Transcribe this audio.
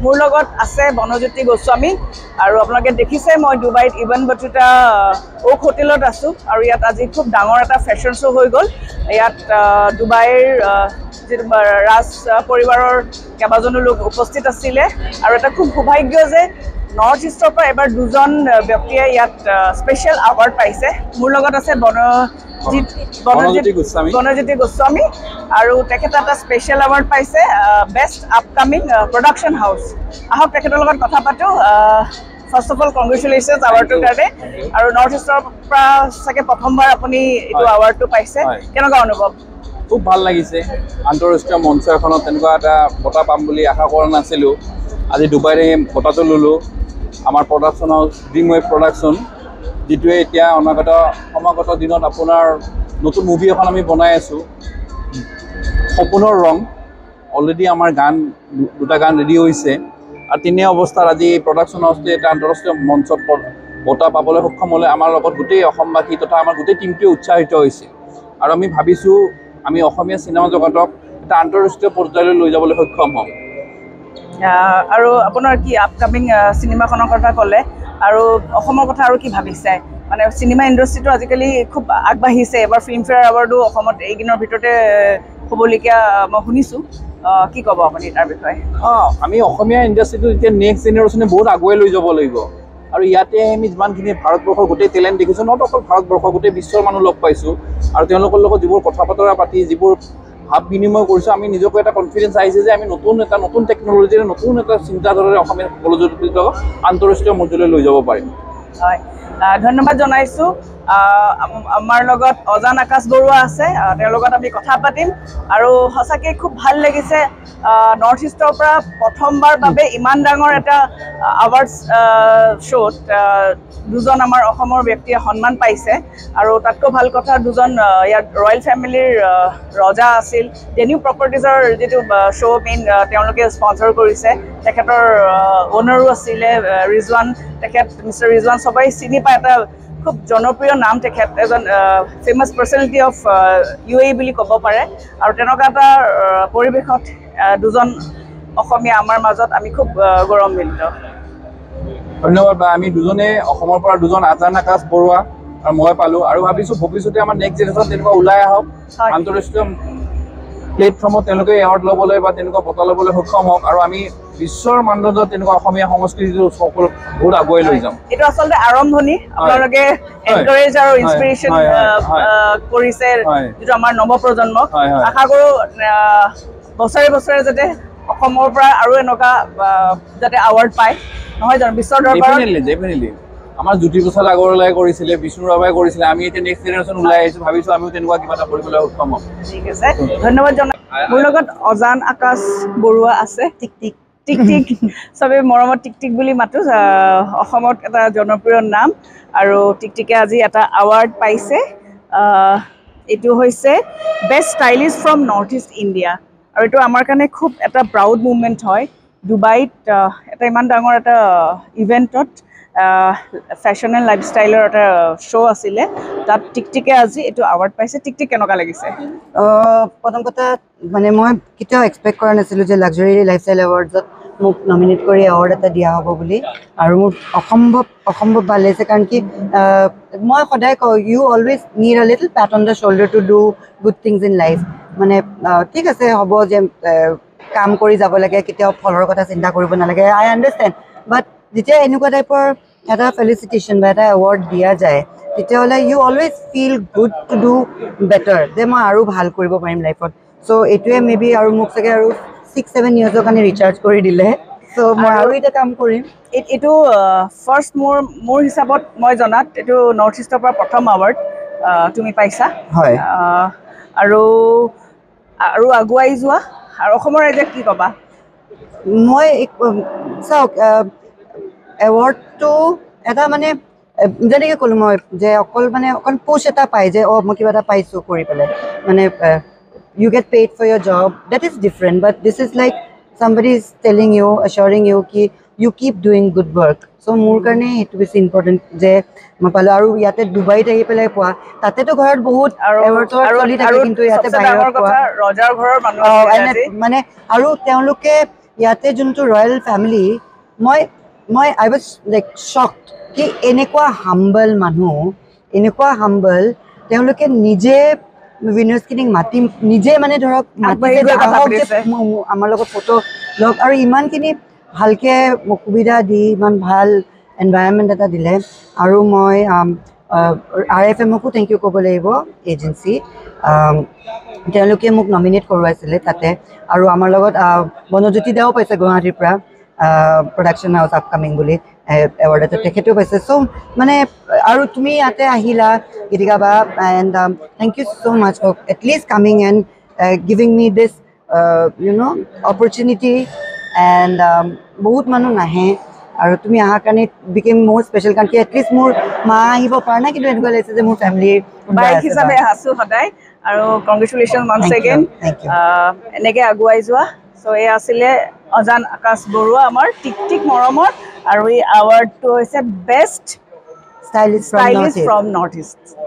মোৰ লগত আছে বনজ্যোতি গোস্বামী আৰু আপোনালোকে দেখিছে মই ডুবাইত ইভেন বটুটা ওক হোটেলত আছোঁ আৰু ইয়াত আজি খুব ডাঙৰ এটা ফেশ্বন শ্ব' হৈ গ'ল ইয়াত ডুবাইৰ যিটো ৰাজ পৰিবাৰৰ কেইবাজনো লোক উপস্থিত আছিলে আৰু এটা খুব সৌভাগ্য যে নৰ্থ ইষ্টৰ পৰা এবাৰ দুজন ব্যক্তিয়ে ইয়াত স্পেচিয়েল এৱাৰ্ড পাইছে মোৰ লগত আছে বনজ্যোতি গোস্বামী আৰু তেখেতে এটা স্পেচিয়েল এৱাৰ্ড পাইছে বেষ্ট আপকামিং প্ৰডাকশ্যন হাউচ আহক তেখেতৰ লগত কথা পাতোঁ ফাৰ্ষ্ট অফ অল কংগ্ৰেচুলেশ্যনছ এৱাৰ্ডটোৰ কাৰণে আৰু নৰ্থ ইষ্টৰ পৰা চাগে প্ৰথমবাৰ আপুনি এইটো এৱাৰ্ডটো পাইছে কেনেকুৱা অনুভৱ খুব ভাল লাগিছে আন্তঃৰাষ্ট্ৰীয় মঞ্চ এখনত তেনেকুৱা এটা বঁটা পাম বুলি আশা কৰা নাছিলোঁ আজি ডুবাইৰে বঁটাটো ল'লোঁ আমাৰ production house dream wave production যিটোৱে এতিয়া সমাগত দিনত আপোনাৰ নতুন মুভি এখন আমি বনাই আছোঁ সপোনৰ ৰং অলৰেডি আমাৰ দুটা গান ৰেডি হৈছে আৰু তেনে অৱস্থাত আজি প্ৰডাকশ্যন হাউচটোৱে এটা আন্তঃৰাষ্ট্ৰীয় মঞ্চত বঁটা পাবলৈ সক্ষম হ'লে আমাৰ লগত গোটেই অসমবাসী তথা আমাৰ গোটেই টীমটোৱে উৎসাহিত হৈছে আৰু আমি ভাবিছোঁ আমি অসমীয়া চিনেমা জগতক এটা আন্তঃৰাষ্ট্ৰীয় পৰ্যায়লৈ লৈ যাবলৈ সক্ষম হ'ম আৰু আপোনাৰ কি আপকামিং চিনেমাখনৰ কথা ক'লে আৰু অসমৰ কথা আৰু কি ভাবিছে মানে চিনেমা ইণ্ডাষ্ট্ৰিটো আজিকালি খুব আগবাঢ়িছে এবাৰ ফিল্মফেয়াৰ এৱাৰ্ডো অসমত এইদিনৰ ভিতৰতে হ'বলগীয়া মই শুনিছোঁ কি ক'ব আপুনি তাৰ বিষয়ে আমি অসমীয়া ইণ্ডাষ্ট্ৰিটো এতিয়া নেক্সট জেনেৰেশ্যনে বহুত আগুৱাই লৈ যাব লাগিব আৰু ইয়াতে আমি যিমানখিনি ভাৰতবৰ্ষৰ গোটেই টেলেণ্ট দেখিছোঁ নট অকল ভাৰতবৰ্ষৰ গোটেই বিশ্বৰ মানুহ লগ পাইছোঁ আৰু তেওঁলোকৰ লগত যিবোৰ কথা বতৰা পাতি যিবোৰ ভাৱ বিনিময় কৰিছোঁ আমি নিজকে এটা কনফিডেঞ্চ আহিছে যে আমি নতুন টেকন'লজিৰে নতুন এটা চিন্তাধাৰাৰে অসমীয়া চলচ্চিত্ৰক আন্তঃৰাষ্ট্ৰীয় মঞ্চলৈ লৈ যাব পাৰিম হয় ধন্যবাদ জনাইছোঁ আমাৰ লগত অজান আকাশ বৰুৱা আছে তেওঁৰ লগত আমি কথা পাতিম আৰু সঁচাকৈ খুব ভাল লাগিছে নৰ্থ ইষ্টৰ পৰা প্ৰথমবাৰ বাবে ইমান ডাঙৰ এটা এৱাৰ্ডছ শ্ব'ত দুজন আমাৰ অসমৰ ব্যক্তিয়ে সন্মান পাইছে আৰু তাতকৈ ভাল কথা দুজন ইয়াত ৰয়েল ফেমিলিৰ ৰজা আছিল ডেনিউ প্ৰপাৰ্টিজৰ যিটো শ্ব' মেইন তেওঁলোকে স্পনচৰ কৰিছে তেখেতৰ অ'নাৰো আছিলে ৰিজৱান তেখেত মিষ্টাৰ ৰিজৱান সবাই চিনি পায় এটা খুব জনপ্ৰিয় নাম তেখেত এজন ফেমাছ পাৰ্চনেলিটি অফ UAE বুলি ক'ব পাৰে আৰু তেনেকুৱা এটা পৰিৱেশত দুজন অসমীয়া আমাৰ মাজত আমি খুব গৌৰৱান্বিত ধন্যবাদ বা আমি দুজনে অসমৰ পৰা দুজন অজান আকাশ বৰুৱা আৰু মই পালোঁ আৰু ভাবিছোঁ ভৱিষ্যতে আমাৰ নেক্সট জেনেৰেশ্যন তেনেকুৱা ওলাই আহক আন্তঃৰাষ্ট্ৰীয় প্লেটফৰ্মত তেওঁলোকে এৱাৰ্ড ল'বলৈ বা তেনেকুৱা বঁটা ল'বলৈ সক্ষম হওক আৰু আমি বিশ্বৰ মানদণ্ডত তেনেকুৱা অসমীয়া সংস্কৃতিটো সকলো বহুত আগুৱাই লৈ যাম এইটো আচলতে আৰম্ভণি আপোনালোকে এনকাৰেজ আৰু ইনস্পিৰেশ্যন কৰিছে যিটো আমাৰ নৱপ্ৰজন্মক আশা কৰোঁ বছৰে বছৰে যাতে অসমৰ পৰা আৰু এনেকুৱা যাতে এৱাৰ্ড পায় নহয় জানো বিশ্বৰ দৰবাৰত ডেফিনেটলি আমাৰ জ্যোতিপ্ৰসাদ আগৰৱালাই কৰিছিলে বিষ্ণু ৰাভাই কৰিছিলে আমি এতিয়া নেক্সট জেনেৰেশ্যন ওলাই আহিছোঁ ভাবিছোঁ আমিও তেনেকুৱা কিবা এটা কৰিবলৈ সক্ষম হ'ম ঠিক আছে ধন্যবাদ জনাই মোৰ লগত অজান আকাশ বৰুৱা আছে টিক টিক চবে মৰমত টিক টিক বুলি মাতোঁ অসমত এটা জনপ্ৰিয় নাম আৰু টিকটিকে আজি এটা এৱাৰ্ড পাইছে এইটো হৈছে best stylish from north east India আৰু এইটো আমাৰ কাৰণে খুব এটা প্ৰাউড মুভমেণ্ট হয় ডুবাইত এটা ইমান ডাঙৰ এটা ইভেণ্টত ফেশ্বন এণ্ড লাইফষ্টাইলৰ এটা শ্ব' আছিলে তাত টিকটিকে আজি এইটো এৱাৰ্ড পাইছে টিকটিক কেনেকুৱা লাগিছে প্ৰথম কথা মানে মই কেতিয়াও এক্সপেক্ট কৰা নাছিলোঁ যে লাক্সাৰী লাইফষ্টাইল এৱাৰ্ডছত মোক নমিনেট কৰি এৱাৰ্ড এটা দিয়া হ'ব বুলি আৰু মোৰ অসম্ভৱ ভাল লাগিছে কাৰণ কি মই সদায় কওঁ you always need a little pat on the shoulder to do good things in life মানে ঠিক আছে হ'ব যে কাম কৰি যাব লাগে কেতিয়াও ফলৰ কথা চিন্তা কৰিব নালাগে আই আণ্ডাৰষ্টেণ্ড বাট যেতিয়া এনেকুৱা টাইপৰ এটা ফেলিচিটেশ্যন বা এটা এৱাৰ্ড দিয়া যায় তেতিয়াহ'লে you always feel good to do better যে মই আৰু ভাল কৰিব পাৰিম লাইফত চ' এইটোৱে মে বি আৰু মোক চাগে আৰু 6-7 ইয়াৰ্ছৰ কাৰণে ৰিচাৰ্জ কৰি দিলে চ' মই আৰু এতিয়া কাম কৰিম এইটো ফাৰ্ষ্ট মোৰ হিচাপত মই জনাত এইটো নৰ্থ ইষ্টৰ পৰা প্ৰথম এৱাৰ্ড তুমি পাইছা হয় আৰু আগুৱাই যোৱা আৰু অসমৰ ৰাইজে কি ক'বা মই চাওক এৱাৰ্ডটো এটা মানে যেনেকৈ ক'লোঁ মই যে অকল পোষ্ট এটা পায় যে মই কিবা এটা পাইছোঁ কৰি পেলাই মানে you get paid for your job that is different but this is like somebody is telling you assuring you ki you keep doing good work so মোৰ কাৰণে এইটো বেছি ইম্পৰ্টেণ্ট যে মই পালোঁ আৰু ইয়াতে ডুবাইত আহি পেলাই পোৱা তাতেতো ঘৰত বহুত চলি থাকে কিন্তু ইয়াতে বাহিৰত পোৱা ৰজাৰ ঘৰৰ মানুহ মানে আৰু তেওঁলোকে ইয়াতে যোনটো ৰয়েল ফেমিলি মই আই ৱাজ লাইক শ্বকড কি এনেকুৱা হাম্বল মানুহ এনেকুৱা হাম্বল তেওঁলোকে নিজে উইনাৰ্ছখিনিক মাতি নিজে মানে ধৰক আমাৰ লগত ফটো লওক আৰু ইমানখিনি ভালকৈ সুবিধা দি ইমান ভাল এনভাইৰনমেণ্ট এটা দিলে আৰু মই RFMকো থেংক ইউ ক'ব লাগিব এজেঞ্চি তেওঁলোকে মোক নমিনেট কৰোৱাইছিলে তাতে আৰু আমাৰ লগত বনজ্যোতি দাও পাইছে গুৱাহাটীৰ পৰা প্ৰডাকশ্যন হাউচ আপকামিং বুলি এৱাৰ্ড এটা তেখেতেও পাইছে চ' মানে আৰু তুমি ইয়াতে আহিলা গীতিকা বা and thank you so' much for at least coming and giving me this opportunity and বহুত মানুহ নাহে আৰু তুমি অহাৰ কাৰণে বিকেম মোৰ স্পেচিয়েল কাৰণ কি এটলিষ্ট মোৰ মা আহিব পৰা নাই কিন্তু এনেকুৱা লাগিছে যে মোৰ ফেমিলিৰ বাইক হিচাপে আছোঁ সদায় আৰু কংগ্ৰেচুলেশ্যন ওৱান্স এগেইন এনেকৈ আগুৱাই যোৱা চ' এই আছিলে অজান আকাশ বৰুৱা আমাৰ টিক মৰমৰ আৰু এই এৱাৰ্ডটো হৈছে best stylist from north east